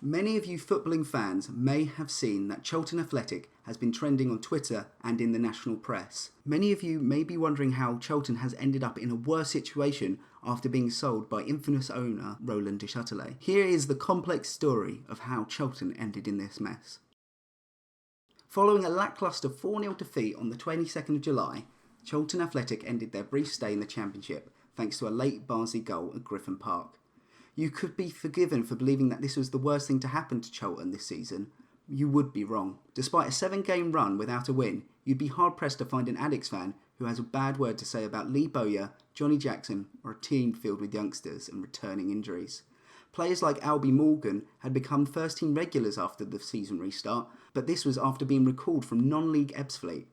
Many of you footballing fans may have seen that Charlton Athletic has been trending on Twitter and in the national press. Many of you may be wondering how Charlton has ended up in a worse situation after being sold by infamous owner Roland Duchâtelet. Here is the complex story of how Charlton ended in this mess. Following a lacklustre 4-0 defeat on the 22nd of July, Charlton Athletic ended their brief stay in the Championship thanks to a late Barnsley goal at Griffin Park. You could be forgiven for believing that this was the worst thing to happen to Charlton this season. You would be wrong. Despite a 7-game run without a win, you'd be hard-pressed to find an Addicts fan who has a bad word to say about Lee Bowyer, Johnny Jackson, or a team filled with youngsters and returning injuries. Players like Albie Morgan had become first-team regulars after the season restart, but this was after being recalled from non-league Ebbsfleet.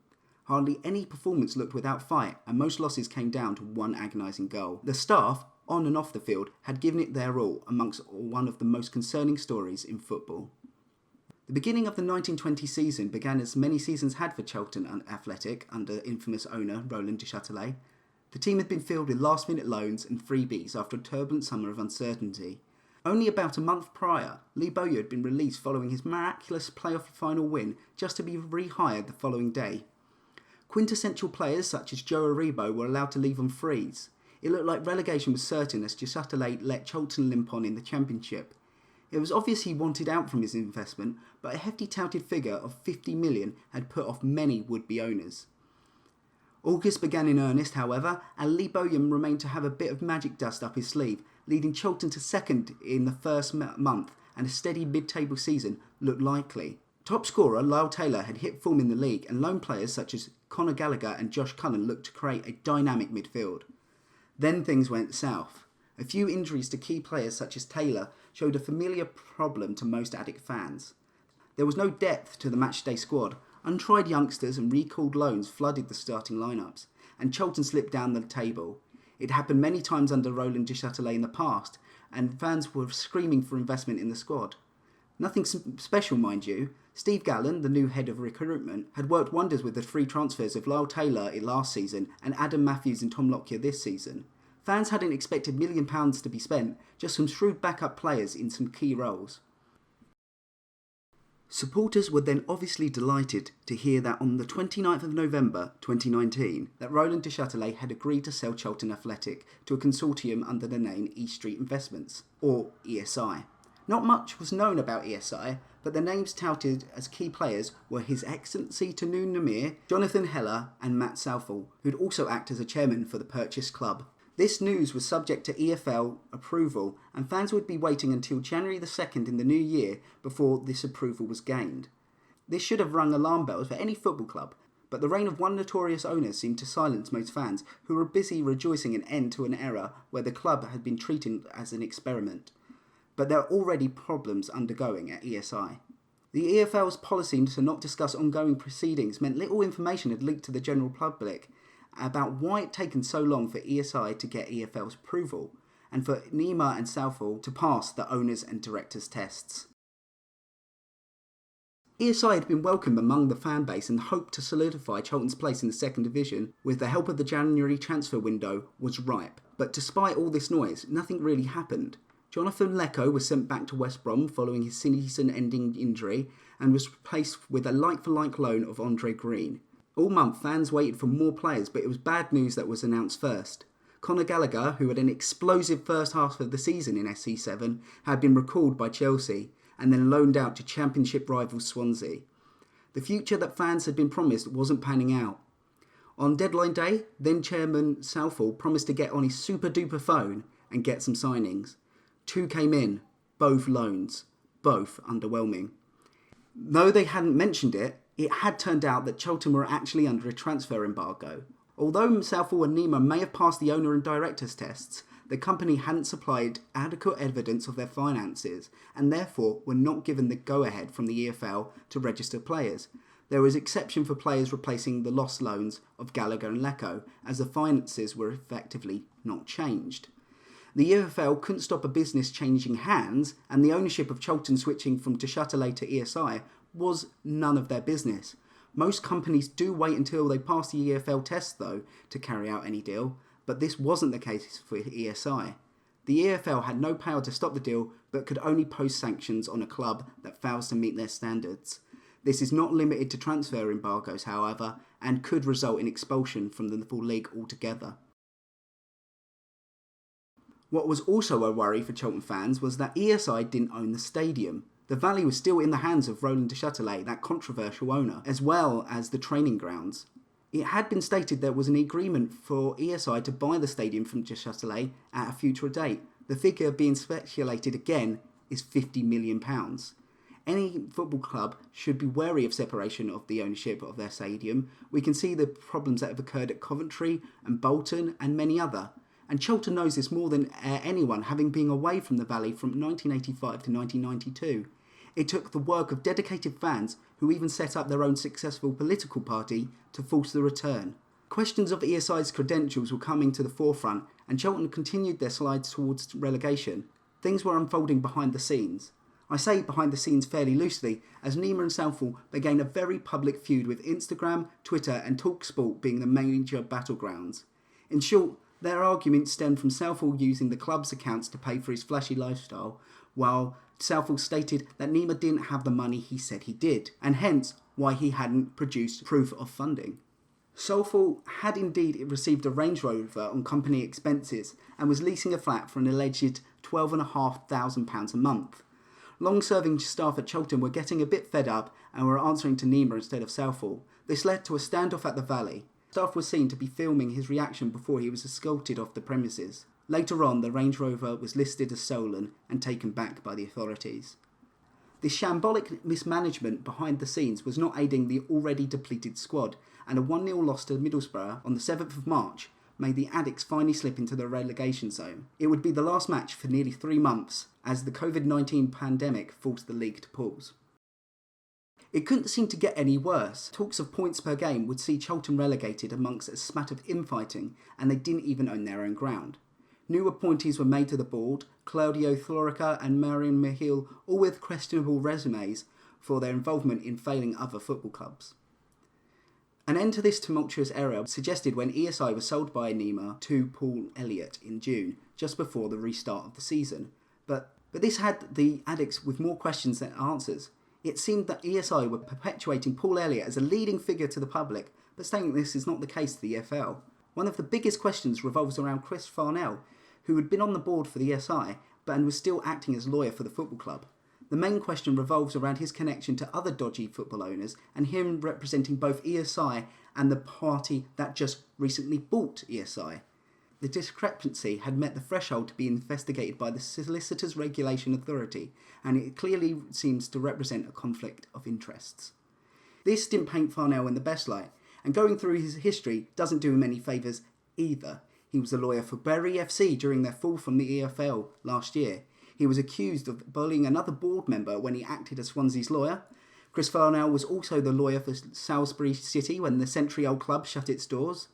Hardly any performance looked without fight, and most losses came down to one agonising goal. The staff, on and off the field, had given it their all amongst one of the most concerning stories in football. The beginning of the 1920 season began as many seasons had for Charlton Athletic under infamous owner Roland Duchâtelet. The team had been filled with last-minute loans and freebies after a turbulent summer of uncertainty. Only about a month prior, Lee Bowyer had been released following his miraculous playoff final win, just to be rehired the following day. Quintessential players such as Joe Aribo were allowed to leave on frees. It looked like relegation was certain as Duchâtelet let Charlton limp on in the Championship. It was obvious he wanted out from his investment, but a hefty touted figure of 50 million had put off many would-be owners. August began in earnest, however, and Lee Bowyer remained to have a bit of magic dust up his sleeve, leading Charlton to second in the first month, and a steady mid-table season looked likely. Top scorer Lyle Taylor had hit form in the league, and loan players such as Conor Gallagher and Josh Cullen looked to create a dynamic midfield. Then things went south. A few injuries to key players such as Taylor showed a familiar problem to most Addict fans. There was no depth to the matchday squad. Untried youngsters and recalled loans flooded the starting lineups, and Charlton slipped down the table. It happened many times under Roland Duchâtelet in the past, and fans were screaming for investment in the squad. Nothing special, mind you. Steve Gallen, the new head of recruitment, had worked wonders with the free transfers of Lyle Taylor last season and Adam Matthews and Tom Lockyer this season. Fans hadn't expected £1 million to be spent, just some shrewd backup players in some key roles. Supporters were then obviously delighted to hear that on the 29th of November 2019 that Roland Duchâtelet had agreed to sell Charlton Athletic to a consortium under the name East Street Investments, or ESI. Not much was known about ESI, but the names touted as key players were His Excellency Tanu Namir, Jonathan Heller and Matt Southall, who'd also act as a chairman for the purchased club. This news was subject to EFL approval, and fans would be waiting until January the 2nd in the new year before this approval was gained. This should have rung alarm bells for any football club, but the reign of one notorious owner seemed to silence most fans who were busy rejoicing an end to an era where the club had been treated as an experiment. But there are already problems undergoing at ESI. The EFL's policy to not discuss ongoing proceedings meant little information had leaked to the general public about why it had taken so long for ESI to get EFL's approval, and for Nima and Southall to pass the owners and directors tests. ESI had been welcomed among the fan base and hoped to solidify Charlton's place in the second division with the help of the January transfer window was ripe. But despite all this noise, nothing really happened. Jonathan Lecco was sent back to West Brom following his season-ending injury and was replaced with a like-for-like loan of Andre Green. All month, fans waited for more players, but it was bad news that was announced first. Conor Gallagher, who had an explosive first half of the season in SC7, had been recalled by Chelsea and then loaned out to Championship rival Swansea. The future that fans had been promised wasn't panning out. On deadline day, then Chairman Southall promised to get on his super-duper phone and get some signings. 2 came in, both loans, both underwhelming. Though they hadn't mentioned it, it had turned out that Charlton were actually under a transfer embargo. Although Southall and Nima may have passed the owner and directors tests, the company hadn't supplied adequate evidence of their finances and therefore were not given the go-ahead from the EFL to register players. There was exception for players replacing the lost loans of Gallagher and Lecco, as the finances were effectively not changed. The EFL couldn't stop a business changing hands, and the ownership of Charlton switching from Duchâtelet to ESI was none of their business. Most companies do wait until they pass the EFL test, though, to carry out any deal, but this wasn't the case for ESI. The EFL had no power to stop the deal, but could only post sanctions on a club that fails to meet their standards. This is not limited to transfer embargoes, however, and could result in expulsion from the full league altogether. What was also a worry for Charlton fans was that ESI didn't own the stadium. The Valley was still in the hands of Roland de Châtelet, that controversial owner, as well as the training grounds. It had been stated there was an agreement for ESI to buy the stadium from de Châtelet at a future date. The figure being speculated again is £50 million. Any football club should be wary of separation of the ownership of their stadium. We can see the problems that have occurred at Coventry and Bolton and many other. And Charlton knows this more than anyone, having been away from the Valley from 1985 to 1992. It took the work of dedicated fans who even set up their own successful political party to force the return. Questions of ESI's credentials were coming to the forefront, and Charlton continued their slides towards relegation. Things were unfolding behind the scenes. I say behind the scenes fairly loosely, as Nima and Southall began a very public feud with Instagram, Twitter and TalkSport being the major battlegrounds. In short, their arguments stemmed from Southall using the club's accounts to pay for his flashy lifestyle, while Southall stated that Nima didn't have the money he said he did, and hence why he hadn't produced proof of funding. Southall had indeed received a Range Rover on company expenses and was leasing a flat for an alleged £12,500 a month. Long-serving staff at Charlton were getting a bit fed up and were answering to Nima instead of Southall. This led to a standoff at the Valley. Staff was seen to be filming his reaction before he was escorted off the premises. Later on, the Range Rover was listed as stolen and taken back by the authorities. This shambolic mismanagement behind the scenes was not aiding the already depleted squad, and a 1-0 loss to Middlesbrough on the 7th of March made the Addicts finally slip into the relegation zone. It would be the last match for nearly 3 months, as the COVID-19 pandemic forced the league to pause. It couldn't seem to get any worse. Talks of points per game would see Charlton relegated amongst a spat of infighting, and they didn't even own their own ground. New appointees were made to the board, Claudio Florica and Marion Mihil, all with questionable resumes for their involvement in failing other football clubs. An end to this tumultuous era was suggested when ESI was sold by Nima to Paul Elliott in June, just before the restart of the season. But this had the Addicts with more questions than answers. It seemed that ESI were perpetuating Paul Elliott as a leading figure to the public, but saying this is not the case to the EFL. One of the biggest questions revolves around Chris Farnell, who had been on the board for the ESI, and was still acting as lawyer for the football club. The main question revolves around his connection to other dodgy football owners, and him representing both ESI and the party that just recently bought ESI. The discrepancy had met the threshold to be investigated by the Solicitors Regulation Authority, and it clearly seems to represent a conflict of interests. This didn't paint Farnell in the best light, and going through his history doesn't do him any favours either. He was a lawyer for Bury FC during their fall from the EFL last year. He was accused of bullying another board member when he acted as Swansea's lawyer. Chris Farnell was also the lawyer for Salisbury City when the century-old club shut its doors.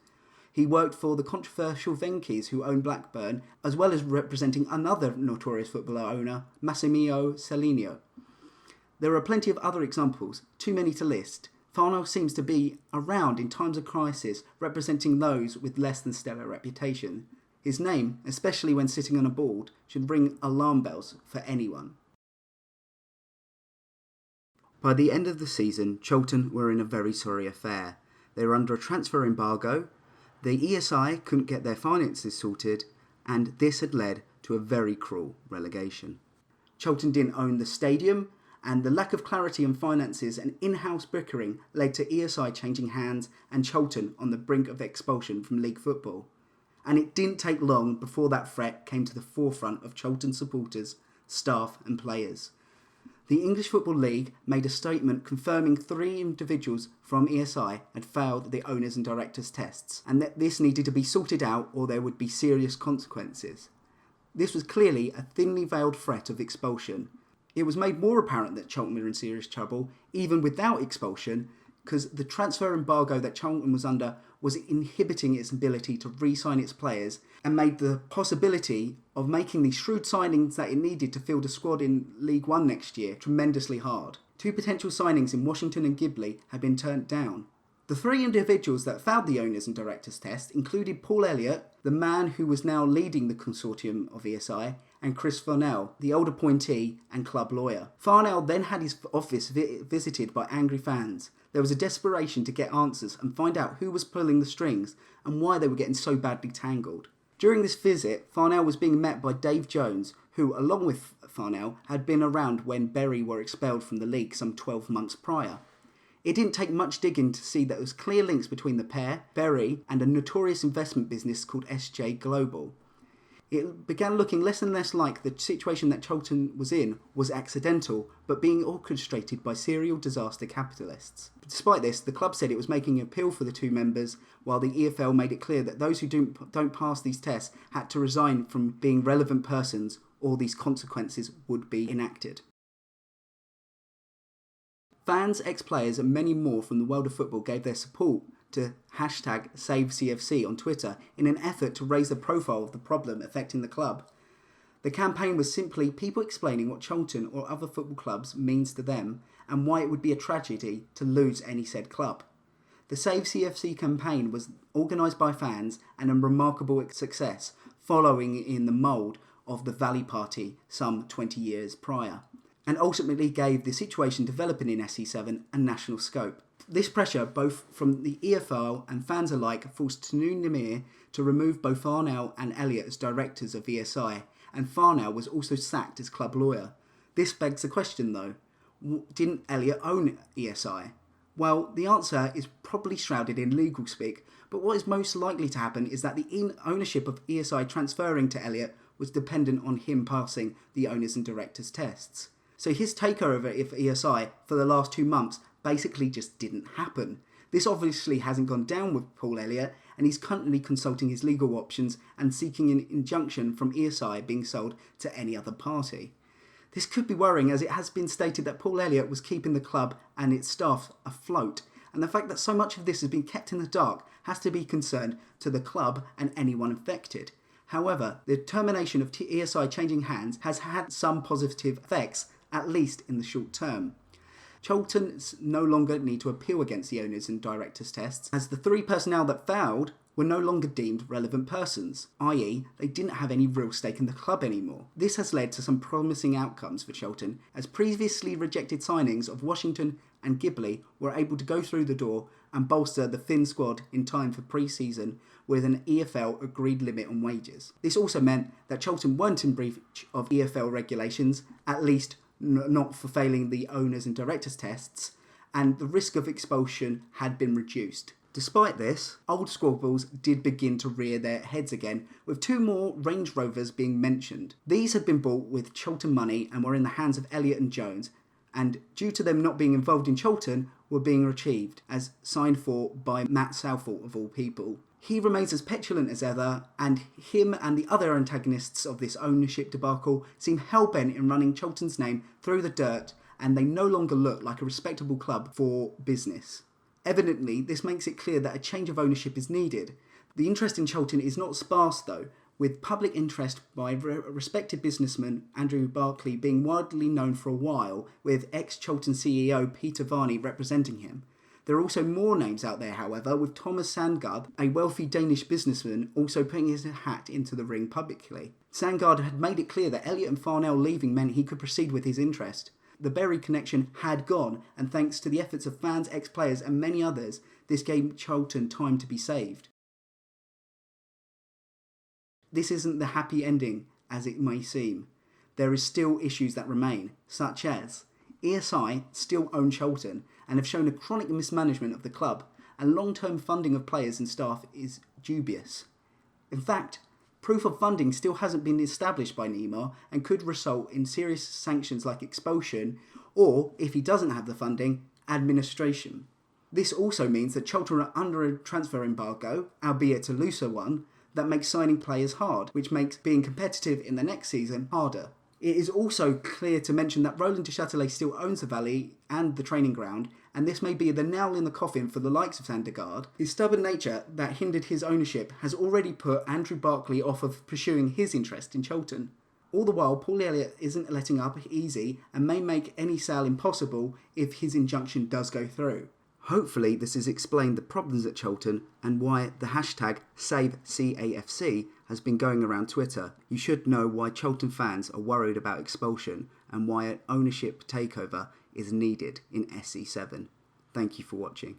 He worked for the controversial Venkies, who own Blackburn, as well as representing another notorious footballer owner, Massimiliano Cellino. There are plenty of other examples, too many to list. Farnell seems to be around in times of crisis, representing those with less than stellar reputation. His name, especially when sitting on a board, should ring alarm bells for anyone. By the end of the season, Charlton were in a very sorry affair. They were under a transfer embargo, the ESI couldn't get their finances sorted, and this had led to a very cruel relegation. Charlton didn't own the stadium, and the lack of clarity on finances and in-house bickering led to ESI changing hands and Charlton on the brink of expulsion from league football. And it didn't take long before that threat came to the forefront of Charlton supporters, staff and players. The English Football League made a statement confirming 3 individuals from ESI had failed the owners and directors tests, and that this needed to be sorted out or there would be serious consequences. This was clearly a thinly veiled threat of expulsion. It was made more apparent that Charlton were in serious trouble, even without expulsion, because the transfer embargo that Charlton was under was inhibiting its ability to re-sign its players and made the possibility of making the shrewd signings that it needed to field a squad in League One next year tremendously hard. 2 potential signings in Washington and Ghibli had been turned down. The three individuals that failed the owners and directors test included Paul Elliott, the man who was now leading the consortium of ESI, and Chris Farnell, the old appointee and club lawyer. Farnell then had his office visited by angry fans. There was a desperation to get answers and find out who was pulling the strings and why they were getting so badly tangled. During this visit, Farnell was being met by Dave Jones, who, along with Farnell, had been around when Bury were expelled from the league some 12 months prior. It didn't take much digging to see that there was clear links between the pair, Bury, and a notorious investment business called SJ Global. It began looking less and less like the situation that Charlton was in was accidental, but being orchestrated by serial disaster capitalists. Despite this, the club said it was making an appeal for the two members, while the EFL made it clear that those who don't pass these tests had to resign from being relevant persons, or these consequences would be enacted. Fans, ex-players and many more from the world of football gave their support to #SaveCFC on Twitter in an effort to raise the profile of the problem affecting the club. The campaign was simply people explaining what Charlton or other football clubs means to them and why it would be a tragedy to lose any said club. The SaveCFC campaign was organised by fans and a remarkable success, following in the mould of the Valley Party some 20 years prior, and ultimately gave the situation developing in SE7 a national scope. This pressure, both from the EFL and fans alike, forced Tanu Nimir to remove both Farnell and Elliott as directors of ESI, and Farnell was also sacked as club lawyer. This begs the question though, didn't Elliott own ESI? Well, the answer is probably shrouded in legal speak, but what is most likely to happen is that the ownership of ESI transferring to Elliott was dependent on him passing the owners and directors tests. So his takeover of ESI for the last 2 months basically just didn't happen. This obviously hasn't gone down with Paul Elliott, and he's currently consulting his legal options and seeking an injunction from ESI being sold to any other party. This could be worrying, as it has been stated that Paul Elliott was keeping the club and its staff afloat, and the fact that so much of this has been kept in the dark has to be concerned to the club and anyone affected. However, the termination of ESI changing hands has had some positive effects, at least in the short term. Charlton no longer need to appeal against the owners and directors tests, as the 3 personnel that failed were no longer deemed relevant persons, i.e. they didn't have any real stake in the club anymore. This has led to some promising outcomes for Charlton, as previously rejected signings of Washington and Ghibli were able to go through the door and bolster the thin squad in time for pre-season with an EFL agreed limit on wages. This also meant that Charlton weren't in breach of EFL regulations, at least not for failing the owners and directors tests, and the risk of expulsion had been reduced. Despite this, old squabbles did begin to rear their heads again, with 2 more Range Rovers being mentioned. These had been bought with Charlton money and were in the hands of Elliott and Jones, and due to them not being involved in Charlton, were being retrieved, as signed for by Matt Southall of all people. He remains as petulant as ever, and him and the other antagonists of this ownership debacle seem hell-bent in running Charlton's name through the dirt, and they no longer look like a respectable club for business. Evidently, this makes it clear that a change of ownership is needed. The interest in Charlton is not sparse though, with public interest by respected businessman Andrew Barclay being widely known for a while, with ex-Charlton CEO Peter Varney representing him. There are also more names out there, however, with Thomas Sandgaard, a wealthy Danish businessman, also putting his hat into the ring publicly. Sandgaard had made it clear that Elliott and Farnell leaving meant he could proceed with his interest. The Bury connection had gone, and thanks to the efforts of fans, ex-players and many others, this gave Charlton time to be saved. This isn't the happy ending as it may seem. There is still issues that remain, such as ESI still own Charlton and have shown a chronic mismanagement of the club, and long-term funding of players and staff is dubious. In fact, proof of funding still hasn't been established by Neymar and could result in serious sanctions like expulsion, or, if he doesn't have the funding, administration. This also means that Charlton are under a transfer embargo, albeit a looser one, that makes signing players hard, which makes being competitive in the next season harder. It is also clear to mention that Roland de Châtelet still owns the Valley and the training ground, and this may be the nail in the coffin for the likes of Sandgaard. His stubborn nature that hindered his ownership has already put Andrew Barclay off of pursuing his interest in Charlton. All the while, Paul Elliott isn't letting up easy and may make any sale impossible if his injunction does go through. Hopefully this has explained the problems at Charlton and why the hashtag savecafc has been going around Twitter. You should know why Charlton fans are worried about expulsion and why an ownership takeover is needed in SE7. Thank you for watching.